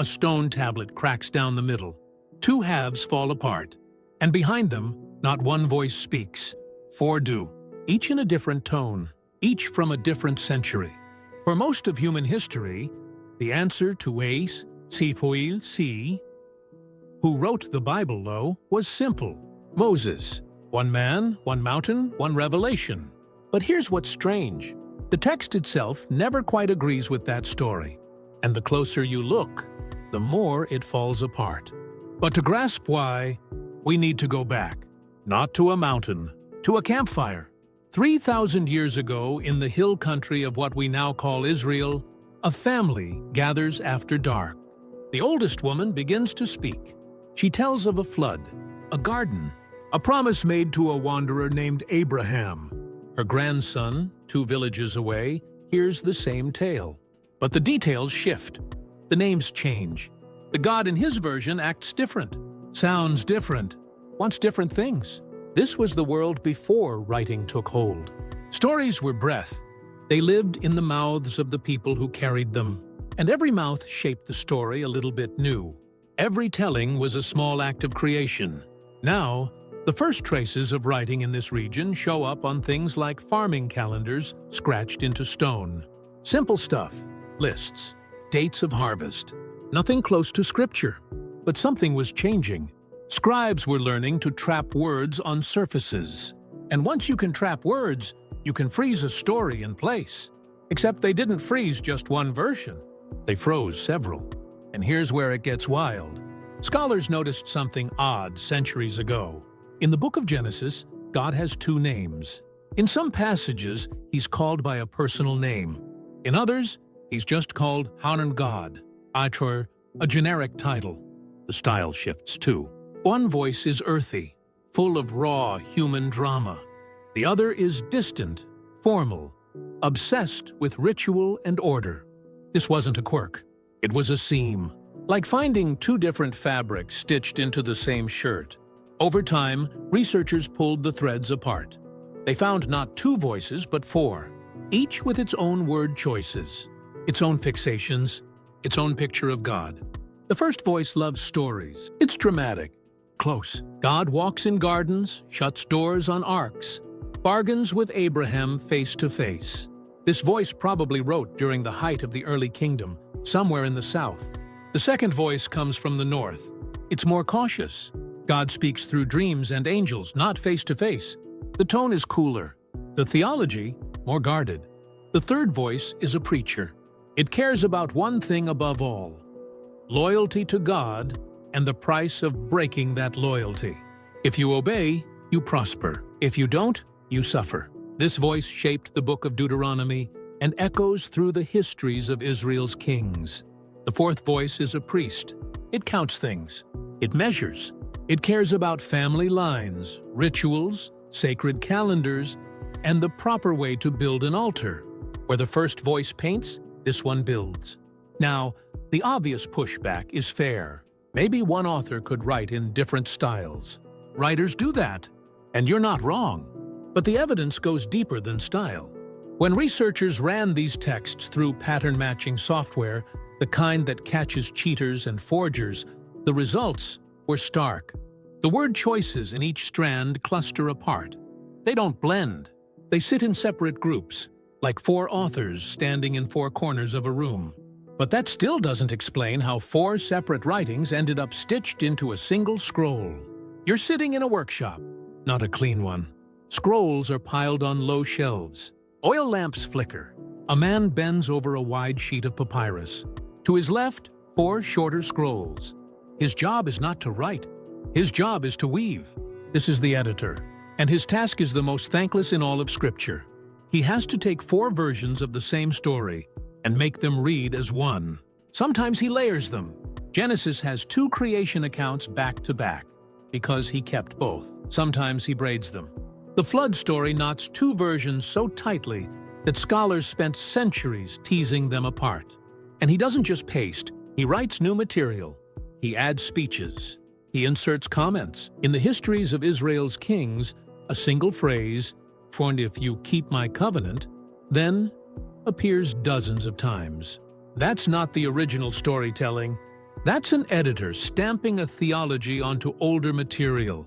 A stone tablet cracks down the middle. Two halves fall apart. And behind them, not one voice speaks. Four do, each in a different tone, each from a different century. For most of human history, the answer to Ace, Sifoil, Si, who wrote the Bible, was simple. Moses. One man, one mountain, one revelation. But here's what's strange. The text itself never quite agrees with that story. And the closer you look, the more it falls apart. But to grasp why, we need to go back. Not to a mountain, to a campfire. 3,000 years ago, in the hill country of what we now call Israel, a family gathers after dark. The oldest woman begins to speak. She tells of a flood, a garden, a promise made to a wanderer named Abraham. Her grandson, 2 villages away, hears the same tale. But the details shift. The names change. The God in his version acts different, sounds different, wants different things. This was the world before writing took hold. Stories were breath. They lived in the mouths of the people who carried them. And every mouth shaped the story a little bit new. Every telling was a small act of creation. Now, the first traces of writing in this region show up on things like farming calendars scratched into stone. Simple stuff, lists, dates of harvest. Nothing close to scripture. But something was changing. Scribes were learning to trap words on surfaces. And once you can trap words, you can freeze a story in place. Except they didn't freeze just one version. They froze several. And here's where it gets wild. Scholars noticed something odd centuries ago. In the book of Genesis, God has 2 names. In some passages, he's called by a personal name. In others, he's just called Hanan God, Aitor, a generic title. The style shifts too. One voice is earthy, full of raw human drama. The other is distant, formal, obsessed with ritual and order. This wasn't a quirk. It was a seam. Like finding 2 different fabrics stitched into the same shirt. Over time, researchers pulled the threads apart. They found not 2 voices, but 4, each with its own word choices, its own fixations, its own picture of God. The first voice loves stories. It's dramatic, close. God walks in gardens, shuts doors on arks, bargains with Abraham face to face. This voice probably wrote during the height of the early kingdom, somewhere in the south. The second voice comes from the north. It's more cautious. God speaks through dreams and angels, not face to face. The tone is cooler. The theology, more guarded. The third voice is a preacher. It cares about one thing above all: loyalty to God and the price of breaking that loyalty. If you obey, you prosper. If you don't, you suffer. This voice shaped the book of Deuteronomy and echoes through the histories of Israel's kings. The fourth voice is a priest. It counts things. It measures. It cares about family lines, rituals, sacred calendars, and the proper way to build an altar. Where the first voice paints, this one builds. Now, the obvious pushback is fair. Maybe one author could write in different styles. Writers do that, and you're not wrong. But the evidence goes deeper than style. When researchers ran these texts through pattern-matching software, the kind that catches cheaters and forgers, the results were stark. The word choices in each strand cluster apart. They don't blend. They sit in separate groups, like 4 authors standing in 4 corners of a room. But that still doesn't explain how 4 separate writings ended up stitched into a single scroll. You're sitting in a workshop, not a clean one. Scrolls are piled on low shelves. Oil lamps flicker. A man bends over a wide sheet of papyrus. To his left, 4 shorter scrolls. His job is not to write. His job is to weave. This is the editor, and his task is the most thankless in all of Scripture. He has to take 4 versions of the same story and make them read as one. Sometimes he layers them. Genesis has 2 creation accounts back to back because he kept both. Sometimes he braids them. The flood story knots 2 versions so tightly that scholars spent centuries teasing them apart. And he doesn't just paste, he writes new material. He adds speeches. He inserts comments. In the histories of Israel's kings, a single phrase, "For if you keep my covenant," then appears dozens of times. That's not the original storytelling. That's an editor stamping a theology onto older material,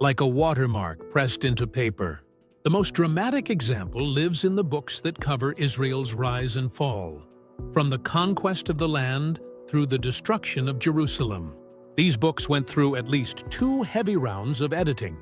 like a watermark pressed into paper. The most dramatic example lives in the books that cover Israel's rise and fall, from the conquest of the land through the destruction of Jerusalem. These books went through at least 2 heavy rounds of editing.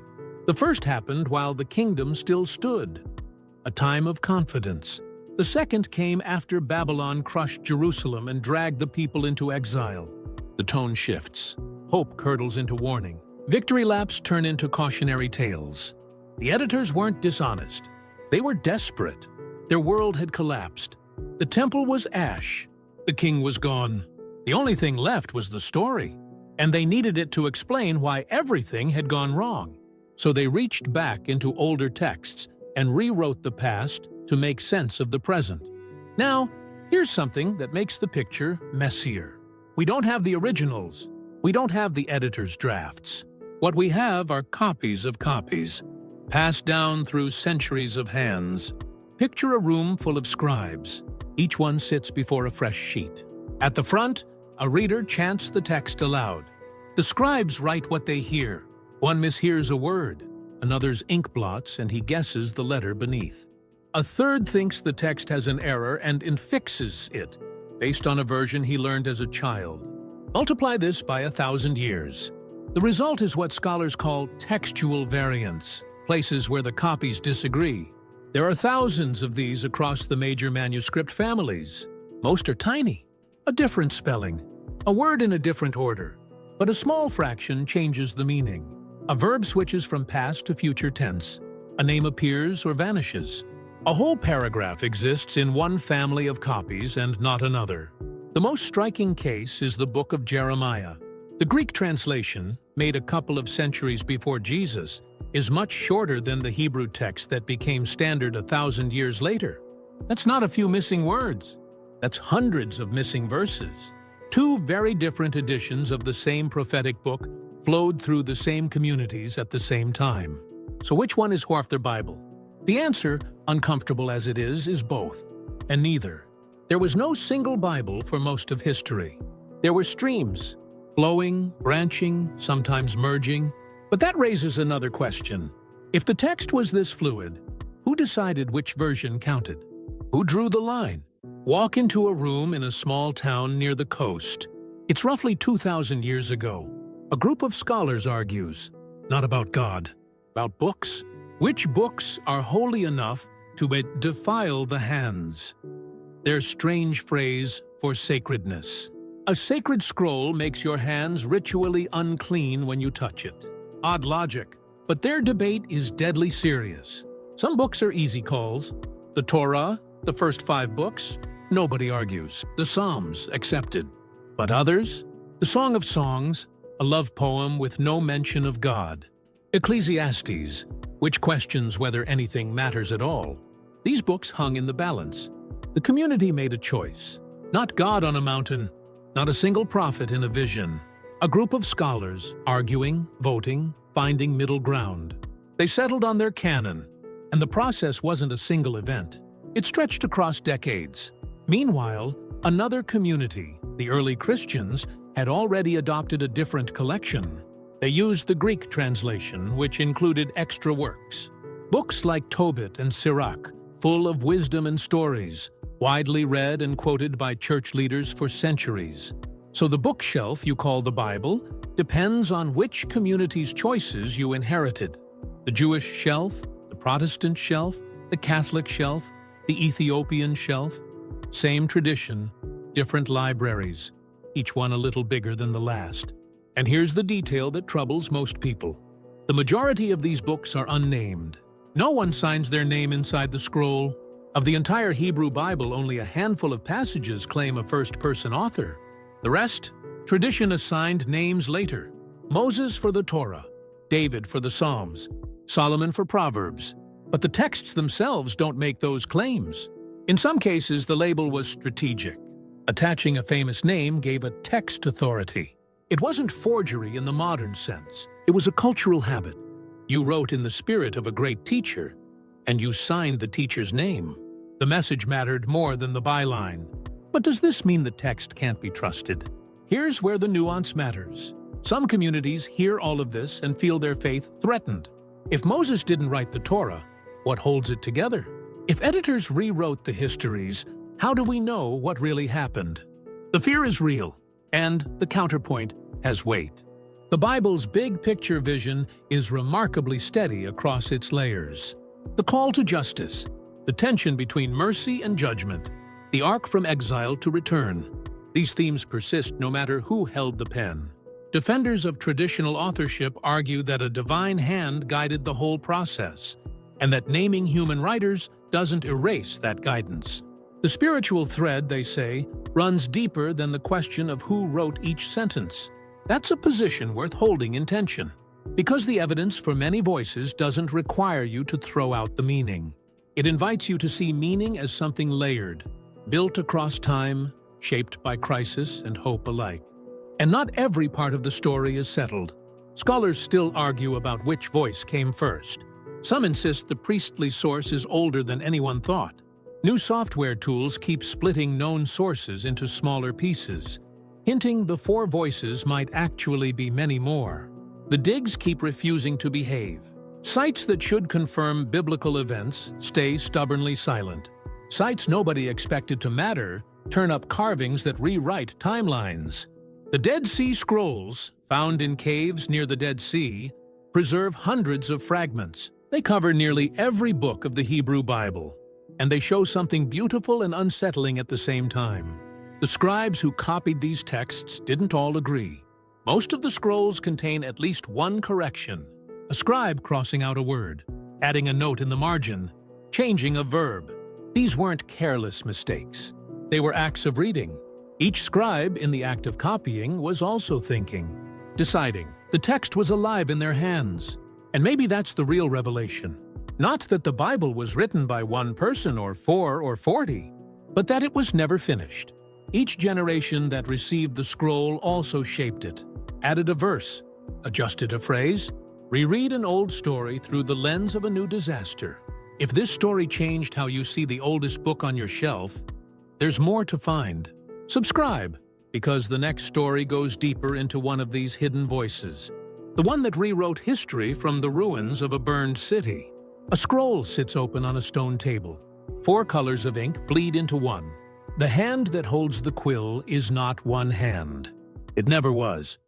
The first happened while the kingdom still stood, a time of confidence. The second came after Babylon crushed Jerusalem and dragged the people into exile. The tone shifts. Hope curdles into warning. Victory laps turn into cautionary tales. The editors weren't dishonest. They were desperate. Their world had collapsed. The temple was ash. The king was gone. The only thing left was the story, and they needed it to explain why everything had gone wrong. So they reached back into older texts and rewrote the past to make sense of the present. Now, here's something that makes the picture messier. We don't have the originals. We don't have the editor's drafts. What we have are copies of copies, passed down through centuries of hands. Picture a room full of scribes. Each one sits before a fresh sheet. At the front, a reader chants the text aloud. The scribes write what they hear. One mishears a word, another's ink blots, and he guesses the letter beneath. A third thinks the text has an error and infixes it, based on a version he learned as a child. Multiply this by 1,000 years. The result is what scholars call textual variants, places where the copies disagree. There are thousands of these across the major manuscript families. Most are tiny, a different spelling, a word in a different order, but a small fraction changes the meaning. A verb switches from past to future tense. A name appears or vanishes. A whole paragraph exists in one family of copies and not another. The most striking case is the book of Jeremiah. The Greek translation, made a couple of centuries before Jesus, is much shorter than the Hebrew text that became standard 1,000 years later. That's not a few missing words. That's hundreds of missing verses. 2 very different editions of the same prophetic book flowed through the same communities at the same time. So which one is half their Bible? The answer, uncomfortable as it is both, and neither. There was no single Bible for most of history. There were streams, flowing, branching, sometimes merging. But that raises another question. If the text was this fluid, who decided which version counted? Who drew the line? Walk into a room in a small town near the coast. It's roughly 2,000 years ago. A group of scholars argues, not about God, about books. Which books are holy enough to defile the hands? Their strange phrase for sacredness. A sacred scroll makes your hands ritually unclean when you touch it. Odd logic, but their debate is deadly serious. Some books are easy calls. The Torah, the first 5 books, nobody argues. The Psalms, accepted. But others? The Song of Songs, a love poem with no mention of God. Ecclesiastes, which questions whether anything matters at all. These books hung in the balance. The community made a choice. Not God on a mountain, not a single prophet in a vision. A group of scholars, arguing, voting, finding middle ground. They settled on their canon, and the process wasn't a single event. It stretched across decades. Meanwhile, another community, the early Christians, had already adopted a different collection. They used the Greek translation, which included extra works. Books like Tobit and Sirach, full of wisdom and stories, widely read and quoted by church leaders for centuries. So the bookshelf you call the Bible depends on which community's choices you inherited. The Jewish shelf, the Protestant shelf, the Catholic shelf, the Ethiopian shelf. Same tradition, different libraries, each one a little bigger than the last. And here's the detail that troubles most people. The majority of these books are unnamed. No one signs their name inside the scroll. Of the entire Hebrew Bible, only a handful of passages claim a first-person author. The rest, tradition assigned names later. Moses for the Torah, David for the Psalms, Solomon for Proverbs. But the texts themselves don't make those claims. In some cases, the label was strategic. Attaching a famous name gave a text authority. It wasn't forgery in the modern sense. It was a cultural habit. You wrote in the spirit of a great teacher, and you signed the teacher's name. The message mattered more than the byline. But does this mean the text can't be trusted? Here's where the nuance matters. Some communities hear all of this and feel their faith threatened. If Moses didn't write the Torah, what holds it together? If editors rewrote the histories, how do we know what really happened? The fear is real, and the counterpoint has weight. The Bible's big picture vision is remarkably steady across its layers. The call to justice, the tension between mercy and judgment, the arc from exile to return. These themes persist no matter who held the pen. Defenders of traditional authorship argue that a divine hand guided the whole process, and that naming human writers doesn't erase that guidance. The spiritual thread, they say, runs deeper than the question of who wrote each sentence. That's a position worth holding in tension, because the evidence for many voices doesn't require you to throw out the meaning. It invites you to see meaning as something layered, built across time, shaped by crisis and hope alike. And not every part of the story is settled. Scholars still argue about which voice came first. Some insist the priestly source is older than anyone thought. New software tools keep splitting known sources into smaller pieces, hinting the four voices might actually be many more. The digs keep refusing to behave. Sites that should confirm biblical events stay stubbornly silent. Sites nobody expected to matter turn up carvings that rewrite timelines. The Dead Sea Scrolls, found in caves near the Dead Sea, preserve hundreds of fragments. They cover nearly every book of the Hebrew Bible, and they show something beautiful and unsettling at the same time. The scribes who copied these texts didn't all agree. Most of the scrolls contain at least one correction, a scribe crossing out a word, adding a note in the margin, changing a verb. These weren't careless mistakes. They were acts of reading. Each scribe in the act of copying was also thinking, deciding. The text was alive in their hands. And maybe that's the real revelation. Not that the Bible was written by one person or 4 or 40, but that it was never finished. Each generation that received the scroll also shaped it, added a verse, adjusted a phrase, reread an old story through the lens of a new disaster. If this story changed how you see the oldest book on your shelf, there's more to find. Subscribe, because the next story goes deeper into one of these hidden voices. The one that rewrote history from the ruins of a burned city. A scroll sits open on a stone table. 4 colors of ink bleed into one. The hand that holds the quill is not one hand. It never was.